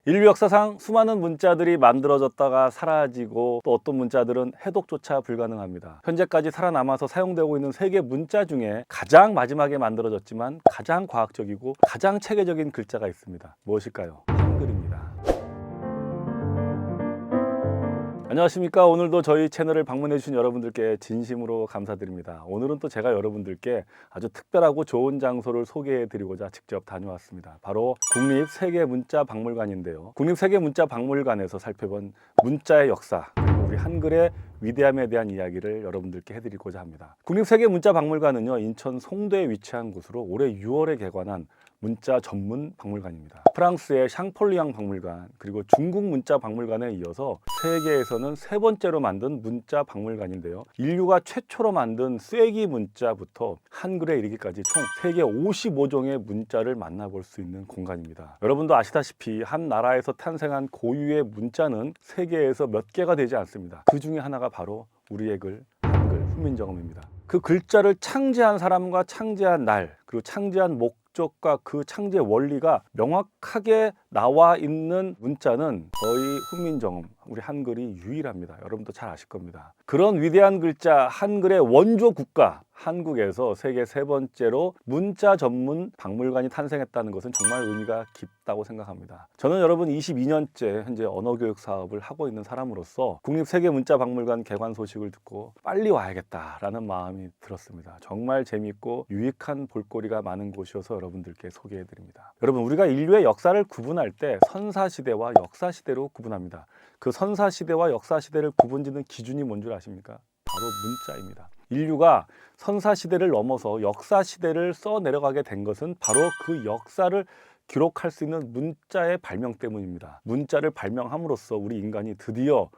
인류 역사상 수많은 문자들이 만들어졌다가 사라지고 또 어떤 문자들은 해독조차 불가능합니다. 현재까지 살아남아서 사용되고 있는 세계 문자 중에 가장 마지막에 만들어졌지만 가장 과학적이고 가장 체계적인 글자가 있습니다. 무엇일까요? 한글입니다. 안녕하십니까. 오늘도 저희 채널을 방문해 주신 여러분들께 진심으로 감사드립니다. 오늘은 또 제가 여러분들께 아주 특별하고 좋은 장소를 소개해 드리고자 직접 다녀왔습니다. 바로 국립세계문자박물관인데요. 국립세계문자박물관에서 살펴본 문자의 역사, 그리고 우리 한글의 위대함에 대한 이야기를 여러분들께 해드리고자 합니다. 국립세계문자박물관은요, 인천 송도에 위치한 곳으로 올해 6월에 개관한 문자 전문 박물관입니다. 프랑스의 샹폴리앙 박물관, 그리고 중국 문자 박물관에 이어서 세계에서는 세 번째로 만든 문자 박물관인데요. 인류가 최초로 만든 쐐기 문자부터 한글에 이르기까지 총 세계 55종의 문자를 만나볼 수 있는 공간입니다. 여러분도 아시다시피 한 나라에서 탄생한 고유의 문자는 세계에서 몇 개가 되지 않습니다. 그 중에 하나가 바로 우리의 글, 한글, 훈민정음입니다. 그 글자를 창제한 사람과 창제한 날, 그리고 창제한 목적과 그 창제 원리가 명확하게 나와 있는 문자는 거의 훈민정음, 우리 한글이 유일합니다. 여러분도 잘 아실 겁니다. 그런 위대한 글자 한글의 원조 국가 한국에서 세계 세 번째로 문자 전문 박물관이 탄생했다는 것은 정말 의미가 깊다고 생각합니다. 저는 여러분 22년째 현재 언어교육 사업을 하고 있는 사람으로서 국립세계문자박물관 개관 소식을 듣고 빨리 와야겠다라는 마음이 들었습니다. 정말 재미있고 유익한 볼거리가 많은 곳이어서 여러분들께 소개해드립니다. 여러분, 우리가 인류의 역사를 구분할 때 선사시대와 역사시대로 구분합니다. 그 선사시대와 역사시대를 구분짓는 기준이 뭔 줄 아십니까? 바로 문자입니다. 인류가 선사시대를 넘어서 역사시대를 써 내려가게 된 것은 바로 그 역사를 기록할 수 있는 문자의 발명 때문입니다. 문자를 발명함으로써 우리 인간이 드디어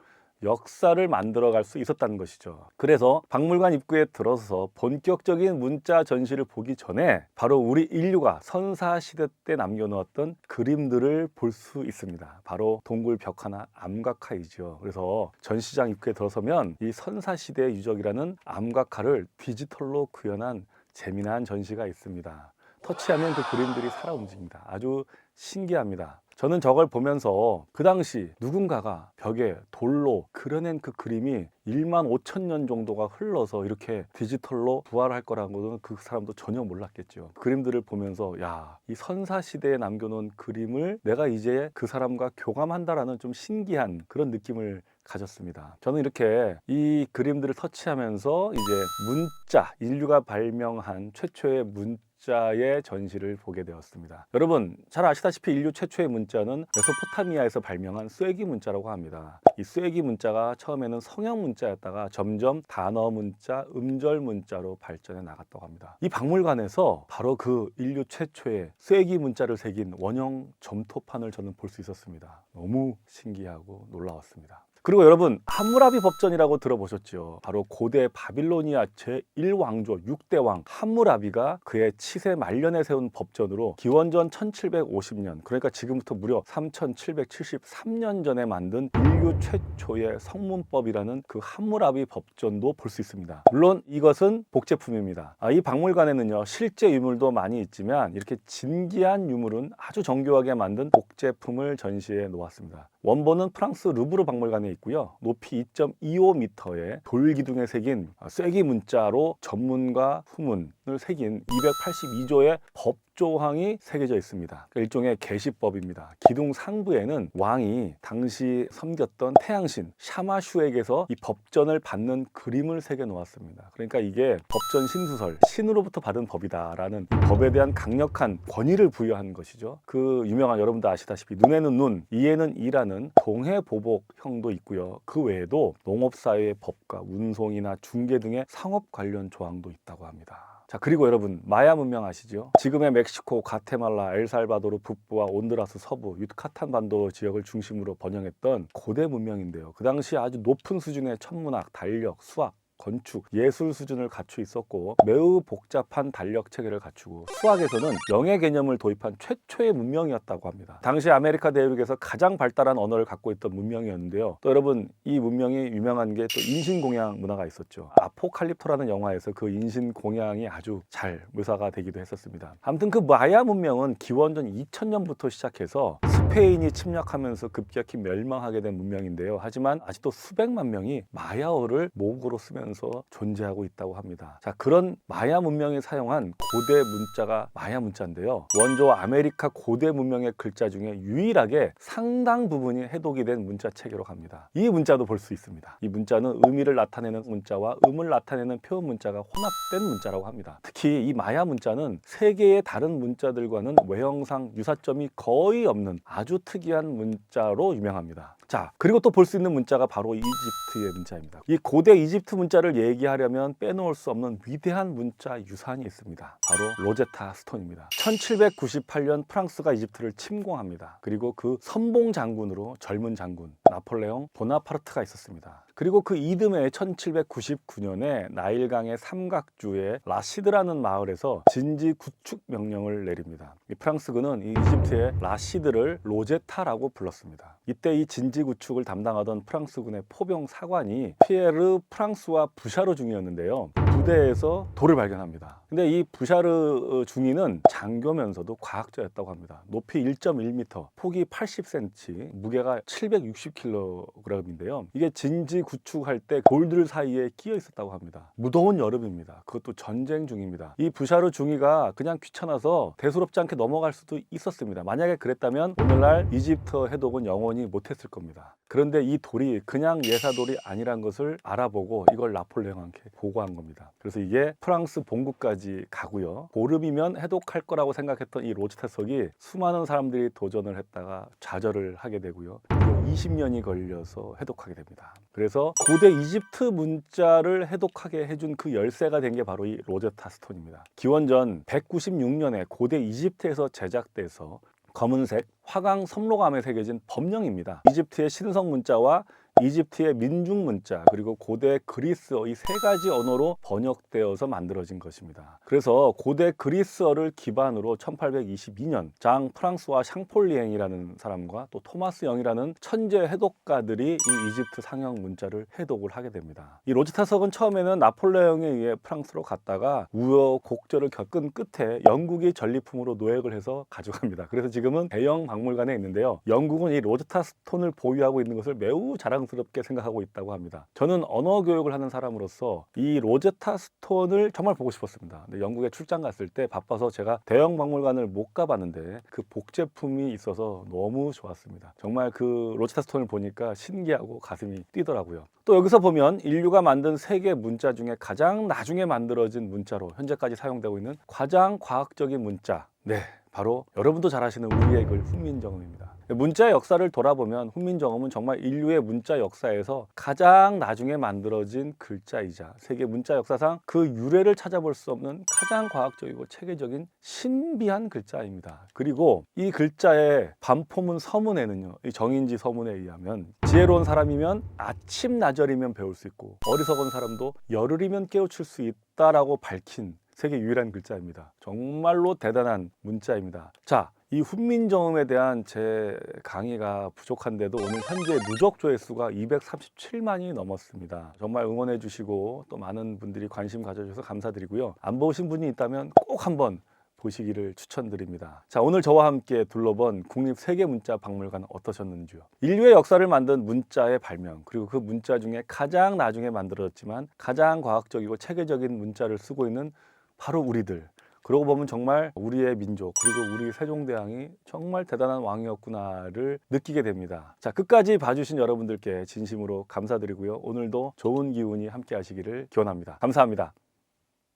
역사를 만들어갈 수 있었다는 것이죠. 그래서 박물관 입구에 들어서서 본격적인 문자 전시를 보기 전에 바로 우리 인류가 선사시대 때 남겨놓았던 그림들을 볼 수 있습니다. 바로 동굴 벽 하나 암각화이죠. 그래서 전시장 입구에 들어서면 이 선사시대의 유적이라는 암각화를 디지털로 구현한 재미난 전시가 있습니다. 터치하면 그 그림들이 살아 움직입니다. 아주 신기합니다. 저는 저걸 보면서 그 당시 누군가가 벽에 돌로 그려낸 그 그림이 1만 5천 년 정도가 흘러서 이렇게 디지털로 부활할 거라고는 그 사람도 전혀 몰랐겠죠. 그림들을 보면서 야, 이 선사시대에 남겨놓은 그림을 내가 이제 그 사람과 교감한다라는 좀 신기한 그런 느낌을 가졌습니다. 저는 이렇게 이 그림들을 터치하면서 이제 문자, 인류가 발명한 최초의 문자의 전시를 보게 되었습니다. 여러분 잘 아시다시피 인류 최초의 문자는 메소포타미아에서 발명한 쐐기 문자라고 합니다. 이 쐐기 문자가 처음에는 성형 문자였다가 점점 단어 문자, 음절 문자로 발전해 나갔다고 합니다. 이 박물관에서 바로 그 인류 최초의 쐐기 문자를 새긴 원형 점토판을 저는 볼 수 있었습니다. 너무 신기하고 놀라웠습니다. 그리고 여러분, 함무라비 법전이라고 들어보셨죠? 바로 고대 바빌로니아 제1왕조 6대왕 함무라비가 그의 치세 말년에 세운 법전으로 기원전 1750년, 그러니까 지금부터 무려 3773년 전에 만든 인류 최초의 성문법이라는 그 함무라비 법전도 볼 수 있습니다. 물론 이것은 복제품입니다. 이 박물관에는요, 실제 유물도 많이 있지만 이렇게 진귀한 유물은 아주 정교하게 만든 복제품을 전시해 놓았습니다. 원본은 프랑스 루브르 박물관에 있고요. 높이 2.25m의 돌기둥에 새긴 쐐기 문자로 전문과 후문을 새긴 282조의 법조항이 새겨져 있습니다. 일종의 계시법입니다. 기둥 상부에는 왕이 당시 섬겼던 태양신 샤마슈에게서 이 법전을 받는 그림을 새겨 놓았습니다. 그러니까 이게 법전 신수설, 신으로부터 받은 법이다라는 법에 대한 강력한 권위를 부여한 것이죠. 그 유명한, 여러분도 아시다시피 눈에는 눈, 이에는 이라는 동해보복형도 있고요. 그 외에도 농업사회의 법과 운송이나 중개 등의 상업 관련 조항도 있다고 합니다. 자, 그리고 여러분 마야 문명 아시죠? 지금의 멕시코, 과테말라, 엘살바도르 북부와 온두라스 서부, 유카탄 반도 지역을 중심으로 번영했던 고대 문명인데요. 그 당시 아주 높은 수준의 천문학, 달력, 수학, 건축, 예술 수준을 갖추 있었고 매우 복잡한 달력 체계를 갖추고 수학에서는 영의 개념을 도입한 최초의 문명이었다고 합니다. 당시 아메리카 대륙에서 가장 발달한 언어를 갖고 있던 문명이었는데요. 또 여러분, 이 문명이 유명한 게 또 인신공양 문화가 있었죠. 아포칼립토라는 영화에서 그 인신공양이 아주 잘 묘사가 되기도 했었습니다. 아무튼 그 마야 문명은 기원전 2000년부터 시작해서 스페인이 침략하면서 급격히 멸망하게 된 문명인데요. 하지만 아직도 수백만 명이 마야어를 모국어로 쓰면서 존재하고 있다고 합니다. 자, 그런 마야 문명이 사용한 고대 문자가 마야 문자인데요. 원조 아메리카 고대 문명의 글자 중에 유일하게 상당 부분이 해독이 된 문자 체계로 갑니다. 이 문자도 볼 수 있습니다. 이 문자는 의미를 나타내는 문자와 음을 나타내는 표현 문자가 혼합된 문자라고 합니다. 특히 이 마야 문자는 세계의 다른 문자들과는 외형상 유사점이 거의 없는 아주 특이한 문자로 유명합니다. 자, 그리고 또 볼 수 있는 문자가 바로 이집트의 문자입니다. 이 고대 이집트 문자를 얘기하려면 빼놓을 수 없는 위대한 문자 유산이 있습니다. 바로 로제타 스톤입니다. 1798년 프랑스가 이집트를 침공합니다. 그리고 그 선봉 장군으로 젊은 장군 나폴레옹 보나파르트가 있었습니다. 그리고 그 이듬해 1799년에 나일강의 삼각주에 라시드라는 마을에서 진지 구축 명령을 내립니다. 이 프랑스군은 이 이집트의 라시드를 로제타라고 불렀습니다. 이때 이 진지 구축을 담당하던 프랑스군의 포병 사관이 피에르 프랑스와 부샤르 중이었는데요. 부대에서 돌을 발견합니다. 근데 이 부샤르 중위는 장교면서도 과학자였다고 합니다. 높이 1.1m, 폭이 80cm, 무게가 760kg인데요. 이게 진지 구축할 때 돌들 사이에 끼어 있었다고 합니다. 무더운 여름입니다. 그것도 전쟁 중입니다. 이 부샤르 중위가 그냥 귀찮아서 대수롭지 않게 넘어갈 수도 있었습니다. 만약에 그랬다면 오늘날 이집트 해독은 영원히 못했을 겁니다. 그런데 이 돌이 그냥 예사돌이 아니란 것을 알아보고 이걸 나폴레옹한테 보고한 겁니다. 그래서 이게 프랑스 본국까지 가고요. 보름이면 해독할 거라고 생각했던 이 로제타석이 수많은 사람들이 도전을 했다가 좌절을 하게 되고요. 20년이 걸려서 해독하게 됩니다. 그래서 고대 이집트 문자를 해독하게 해준 그 열쇠가 된 게 바로 이 로제타 스톤입니다. 기원전 196년에 고대 이집트에서 제작돼서 검은색 화강 섬로감에 새겨진 법령입니다. 이집트의 신성 문자와 이집트의 민중 문자 그리고 고대 그리스어 이 세 가지 언어로 번역되어서 만들어진 것입니다. 그래서 고대 그리스어를 기반으로 1822년 장 프랑스와 샹폴리앵이라는 사람과 또 토마스 영이라는 천재 해독가들이 이 이집트 상형 문자를 해독을 하게 됩니다. 이 로제타석은 처음에는 나폴레옹에 의해 프랑스로 갔다가 우여곡절을 겪은 끝에 영국이 전리품으로 노획을 해서 가져갑니다. 그래서 지금은 대형 박물관에 있는데요. 영국은 이 로제타 스톤을 보유하고 있는 것을 매우 자랑스럽게 생각하고 있다고 합니다. 저는 언어 교육을 하는 사람으로서 이 로제타 스톤을 정말 보고 싶었습니다. 근데 영국에 출장 갔을 때 바빠서 제가 대형 박물관을 못 가봤는데 그 복제품이 있어서 너무 좋았습니다. 정말 그 로제타 스톤을 보니까 신기하고 가슴이 뛰더라고요. 또 여기서 보면 인류가 만든 세계 문자 중에 가장 나중에 만들어진 문자로 현재까지 사용되고 있는 가장 과학적인 문자, 네, 바로 여러분도 잘 아시는 우리의 글 훈민정음입니다. 문자의 역사를 돌아보면 훈민정음은 정말 인류의 문자 역사에서 가장 나중에 만들어진 글자이자 세계 문자 역사상 그 유래를 찾아볼 수 없는 가장 과학적이고 체계적인 신비한 글자입니다. 그리고 이 글자의 반포문 서문에는요, 이 정인지 서문에 의하면 지혜로운 사람이면 아침 나절이면 배울 수 있고 어리석은 사람도 열흘이면 깨우칠 수 있다라고 밝힌 세계 유일한 글자입니다. 정말로 대단한 문자입니다. 자, 이 훈민정음에 대한 제 강의가 부족한데도 오늘 현재 누적 조회수가 237만이 넘었습니다. 정말 응원해 주시고 또 많은 분들이 관심 가져주셔서 감사드리고요. 안 보신 분이 있다면 꼭 한번 보시기를 추천드립니다. 자, 오늘 저와 함께 둘러본 국립세계문자박물관 어떠셨는지요? 인류의 역사를 만든 문자의 발명, 그리고 그 문자 중에 가장 나중에 만들어졌지만 가장 과학적이고 체계적인 문자를 쓰고 있는 바로 우리들. 그러고 보면 정말 우리의 민족 그리고 우리 세종대왕이 정말 대단한 왕이었구나를 느끼게 됩니다. 자, 끝까지 봐주신 여러분들께 진심으로 감사드리고요. 오늘도 좋은 기운이 함께 하시기를 기원합니다. 감사합니다.